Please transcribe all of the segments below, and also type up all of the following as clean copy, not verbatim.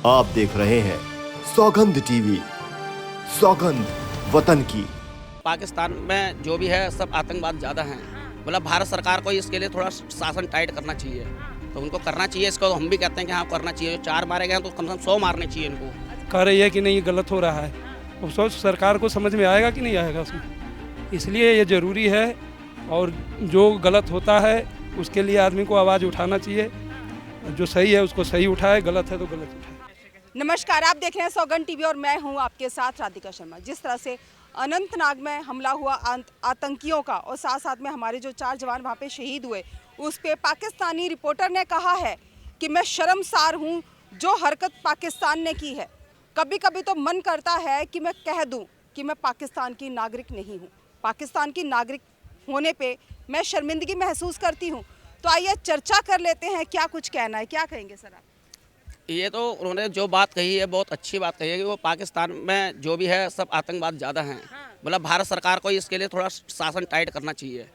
आप देख रहे हैं सौगंध टीवी, सौगंध वतन की। पाकिस्तान में जो भी है सब आतंकवाद ज़्यादा हैं। मतलब भारत सरकार को इसके लिए थोड़ा शासन टाइट करना चाहिए, तो उनको करना चाहिए। इसको हम भी कहते हैं कि हाँ करना चाहिए। जो 4 मारे गए हैं तो कम से कम 100 मारने चाहिए इनको। कह रही है कि नहीं ये गलत हो रहा है, अब सोच सरकार को समझ में आएगा कि नहीं आएगा उसमें। इसलिए ये ज़रूरी है और जो गलत होता है उसके लिए आदमी को आवाज़ उठाना चाहिए। जो सही है उसको सही उठाए, गलत है तो गलत उठाए। नमस्कार, आप देख रहे हैं सौगंध टीवी और मैं हूं आपके साथ राधिका शर्मा। जिस तरह से अनंतनाग में हमला हुआ आतंकियों का और साथ साथ में हमारे जो 4 जवान वहां पे शहीद हुए, उस पे पाकिस्तानी रिपोर्टर ने कहा है कि मैं शर्मसार हूं जो हरकत पाकिस्तान ने की है। कभी कभी तो मन करता है कि मैं कह दूं कि मैं पाकिस्तान की नागरिक नहीं हूं। पाकिस्तान की नागरिक होने पे मैं शर्मिंदगी महसूस करती हूं। तो आइए चर्चा कर लेते हैं, क्या कुछ कहना है, क्या कहेंगे सर आप? ये तो उन्होंने जो बात कही है बहुत अच्छी बात कही है कि वो पाकिस्तान में जो भी है सब आतंकवाद ज़्यादा हैं। मतलब भारत सरकार को इसके लिए थोड़ा शासन टाइट करना चाहिए।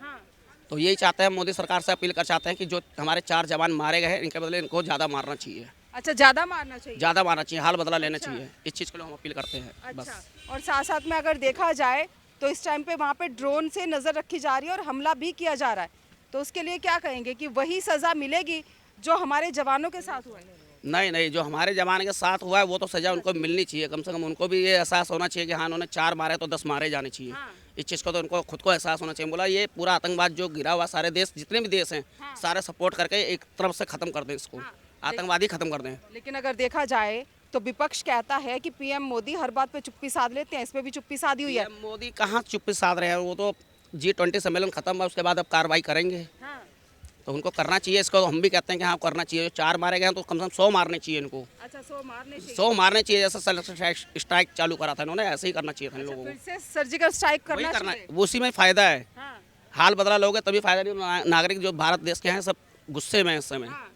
तो यही चाहते हैं, मोदी सरकार से अपील कर चाहते हैं कि जो हमारे 4 जवान मारे गए हैं इनके बदले इनको ज़्यादा मारना चाहिए। अच्छा, ज़्यादा मारना चाहिए, ज़्यादा मारना चाहिए, हाल बदला लेना चाहिए। इस चीज़ के लिए हम अपील करते हैं। अच्छा। बस और साथ साथ में अगर देखा जाए तो इस टाइम पे वहाँ पे ड्रोन से नज़र रखी जा रही है और हमला भी किया जा रहा है, तो उसके लिए क्या कहेंगे कि वही सज़ा मिलेगी जो हमारे जवानों के साथ हुआ है? नहीं, जो हमारे जवान के साथ हुआ है वो तो सज़ा उनको मिलनी चाहिए। कम से कम उनको भी ये एहसास होना चाहिए कि हाँ उन्होंने 4 मारे तो 10 मारे जाने चाहिए। इस चीज़ को तो उनको खुद को एहसास होना चाहिए। बोला ये पूरा आतंकवाद जो गिरा हुआ, सारे देश जितने भी देश हैं सारे सपोर्ट करके एक तरफ से ख़त्म कर दें इसको। आतंकवादी ख़त्म कर दें। लेकिन अगर देखा जाए तो विपक्ष कहता है कि पीएम मोदी हर बात पे चुप्पी साध लेते हैं, इस पे भी चुप्पी साधी हुई है। मोदी कहाँ चुप्पी साध रहे हैं, वो तो G20 सम्मेलन खत्म है, उसके बाद अब कार्रवाई करेंगे। तो उनको करना चाहिए। इसको हम भी कहते हैं कि हाँ करना चाहिए। जो 4 मारे गए हैं तो कम से कम 100 मारने चाहिए इनको। अच्छा, 100 मारने चाहिए। 100 मारने चाहिए। जैसे स्ट्राइक चालू करा था इन्होंने, ऐसे ही करना चाहिए था इन लोगों फिर को। से सर्जिकल स्ट्राइक करना करना चाहिए। उसी में फ़ायदा है। हाँ, हाल बदला लोगे तभी फायदा नहीं। नागरिक जो भारत देश के हैं सब गुस्से में हैं इस समय। हाँ।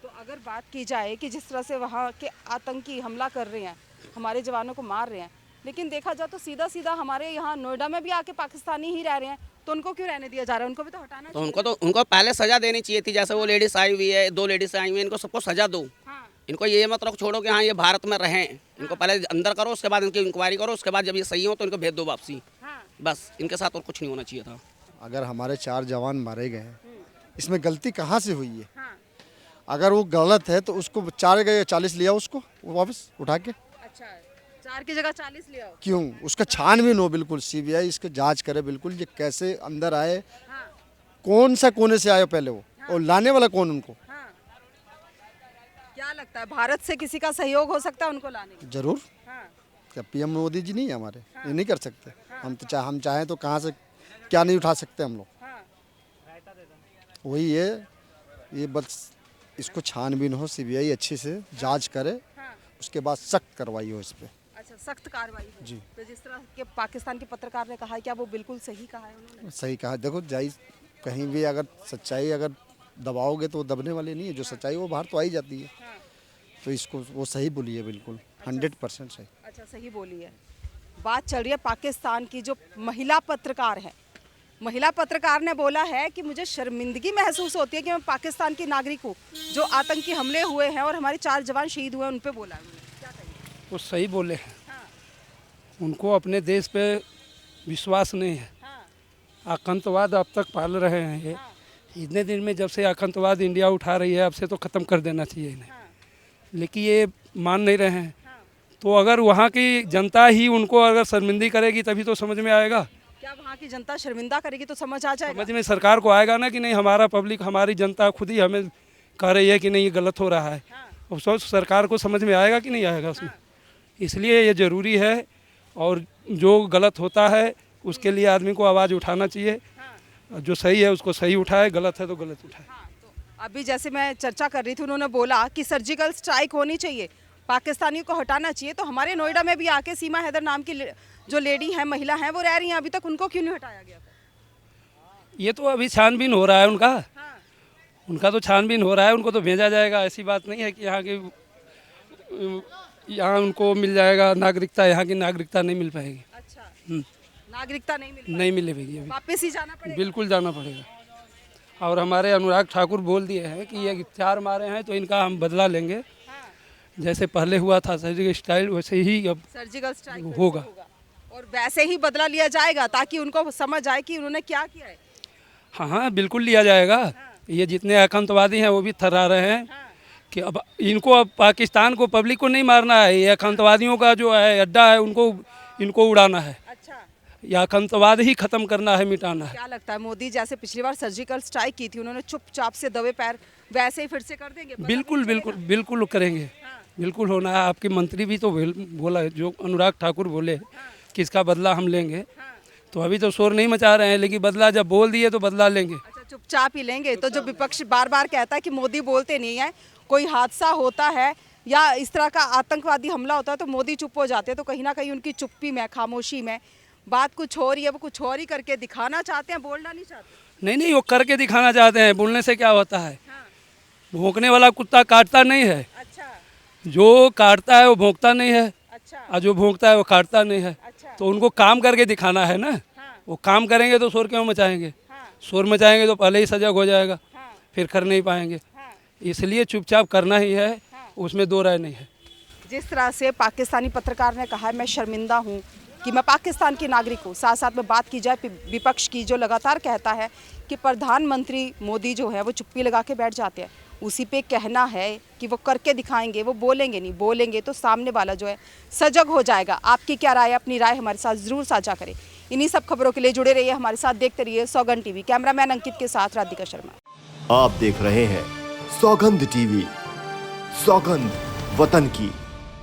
तो अगर बात की जाए कि जिस तरह से वहाँ के आतंकी हमला कर रहे हैं, हमारे जवानों को मार रहे हैं, लेकिन देखा जाए तो सीधा सीधा हमारे यहाँ नोएडा में भी आके पाकिस्तानी ही रह रहे हैं, तो उनको क्यों रहने दिया जा रहा है? उनको भी तो हटाना तो उनको पहले सजा देनी चाहिए थी। जैसे वो लेडीज आई हुई है, 2 लेडीज आई हुई हैं, इनको सबको सजा दो। हाँ। इनको ये मत रखो छोड़ो कि हाँ ये भारत में रहें। इनको पहले अंदर करो, उसके बाद इनकी इंक्वायरी करो, उसके बाद जब ये सही हो तो इनको भेज दो वापसी। हाँ। बस इनके साथ और कुछ नहीं होना चाहिए था। अगर हमारे 4 जवान मारे गए हैं, इसमें गलती कहाँ से हुई है? हाँ। अगर वो गलत है तो उसको 4 गए 40 लिया, उसको वापस उठा के। अच्छा, 4 की जगह 40 ले आओ। क्यों? उसका छानबीन हो, बिल्कुल सीबीआई इसके जांच करे बिल्कुल, ये कैसे अंदर आए, हाँ। कौन सा कोने से आए पहले वो, और लाने वाला कौन उनको? हाँ। क्या लगता है भारत से किसी का सहयोग हो सकता है उनको लाने में? जरूर। हाँ। क्या पीएम मोदी जी नहीं है हमारे? ये नहीं कर सकते। हम तो हम चाहें तो कहाँ से क्या नहीं उठा सकते हम लोग। हाँ। वही है, ये बस इसको छानबीन हो, सीबीआई अच्छे से जांच करे, हाँ। उसके बाद सख्त कार्रवाई हो इस पर। अच्छा, सख्त कार्रवाई हो। जी। तो जिस तरह के पाकिस्तान के पत्रकार ने कहा है, क्या वो बिल्कुल सही कहा है उन्होंने? सही कहा। देखो जायज कहीं भी अगर सच्चाई अगर दबाओगे तो वो दबने वाली नहीं है। जो सच्चाई वो बाहर तो आ ही जाती है। हाँ। तो इसको वो सही बोली है, बिल्कुल 100% सही। अच्छा, सही बोली है। बात चल रही है पाकिस्तान की जो महिला पत्रकार है। महिला पत्रकार ने बोला है कि मुझे शर्मिंदगी महसूस होती है कि मैं पाकिस्तान की नागरिक हूँ। जो आतंकी हमले हुए हैं और हमारे 4 जवान शहीद हुए हैं, उन पे बोला है उन्होंने। क्या कहेंगे? वो सही बोले हैं। हाँ। उनको अपने देश पे विश्वास नहीं है। हाँ। आतंकवाद अब तक पाल रहे हैं ये। इतने दिन में जब से आतंकवाद इंडिया उठा रही है, अब से तो ख़त्म कर देना चाहिए इन्हें। लेकिन ये मान नहीं रहे हैं। तो अगर वहाँ की जनता ही उनको अगर शर्मिंदी करेगी तभी तो समझ में आएगा। क्या वहाँ की जनता शर्मिंदा करेगी तो समझ आ जाएगा? समझ में सरकार को आएगा ना कि नहीं, हमारा पब्लिक, हमारी जनता खुद ही हमें कह रही है कि नहीं ये गलत हो रहा है। अब सोच सरकार को समझ में आएगा कि नहीं आएगा उसमें। इसलिए ये ज़रूरी है और जो गलत होता है उसके लिए आदमी को आवाज़ उठाना चाहिए। जो सही है उसको सही उठाए, गलत है तो गलत उठाए। तो अभी जैसे मैं चर्चा कर रही थी, उन्होंने बोला कि सर्जिकल स्ट्राइक होनी चाहिए, पाकिस्तानियों को हटाना चाहिए। तो हमारे नोएडा में भी आके सीमा हैदर नाम की जो लेडी है, महिला है, वो रह रही हैं, अभी तक उनको क्यों नहीं हटाया गया? ये तो अभी छानबीन हो रहा है उनका। हाँ। उनका तो छानबीन हो रहा है, उनको तो भेजा जाएगा। ऐसी बात नहीं है कि यहाँ उनको मिल जाएगा नागरिकता, यहाँ की नागरिकता नहीं मिल पाएगी। अच्छा, नागरिकता नहीं नहीं मिलेगी अभी, वापस ही जाना पड़ेगा। बिल्कुल जाना पड़ेगा। और हमारे अनुराग ठाकुर बोल दिए हैं कि ये 4 मारे हैं तो इनका हम बदला लेंगे। जैसे पहले हुआ था सर्जिकल स्ट्राइक वैसे ही अब सर्जिकल स्ट्राइक फिर से होगा। और वैसे ही बदला लिया जाएगा ताकि उनको समझ आए कि उन्होंने क्या किया है। हाँ हाँ बिल्कुल लिया जाएगा। ये जितने आतंकवादी हैं वो भी थर्रा रहे हैं कि अब इनको, अब पाकिस्तान को, पब्लिक को नहीं मारना है, ये आतंकवादियों का जो है अड्डा है इनको उड़ाना है। अच्छा, ये आतंकवाद ही खत्म करना है, मिटाना है। क्या लगता है मोदी जैसे पिछली बार सर्जिकल स्ट्राइक की थी, उन्होंने चुपचाप से दबे पैर वैसे ही फिर से कर देंगे? पता बिल्कुल नहीं बिल्कुल चलेगा? बिल्कुल करेंगे, बिल्कुल होना है। आपके मंत्री भी तो बोला है, जो अनुराग ठाकुर बोले कि इसका बदला हम लेंगे। तो अभी तो शोर नहीं मचा रहे हैं, लेकिन बदला जब बोल दिए तो बदला लेंगे। अच्छा, चुपचाप ही लेंगे। तो जो विपक्ष बार बार कहता है कि मोदी बोलते नहीं है, कोई हादसा होता है या इस तरह का आतंकवादी हमला होता है तो मोदी चुप हो जाते हैं, तो कहीं ना कहीं उनकी चुप्पी में, खामोशी में बात कुछ हो रही है, वो कुछ और ही करके दिखाना चाहते हैं, बोलना नहीं चाहते। नहीं, वो करके दिखाना चाहते हैं। बोलने से क्या होता है? भौंकने वाला कुत्ता काटता नहीं है, अच्छा जो काटता है वो भौंकता नहीं है, अच्छा और जो भौंकता है वो काटता नहीं है। अच्छा। तो उनको काम करके दिखाना है ना। वो काम करेंगे तो शोर क्यों मचाएंगे? शोर मचाएंगे तो पहले ही सजग हो जाएगा, फिर कर नहीं पाएंगे। इसलिए चुपचाप करना ही है, उसमें दो राय नहीं है। जिस तरह से पाकिस्तानी पत्रकार ने कहा है, मैं शर्मिंदा हूँ कि मैं पाकिस्तान के नागरिक हूँ। साथ साथ में बात की जाए विपक्ष की, जो लगातार कहता है कि प्रधानमंत्री मोदी जो है वो चुप्पी लगा के बैठ जाते हैं, उसी पे कहना है कि वो करके दिखाएंगे, वो बोलेंगे नहीं, बोलेंगे तो सामने वाला जो है सजग हो जाएगा। आपकी क्या राय है? अपनी राय हमारे साथ ज़रूर साझा करें। इन्हीं सब खबरों के लिए जुड़े रहिए हमारे साथ, देखते रहिए सौगंध टीवी। कैमरामैन अंकित के साथ राधिका शर्मा। आप देख रहे हैं सौगंध टीवी, सौगंध वतन की।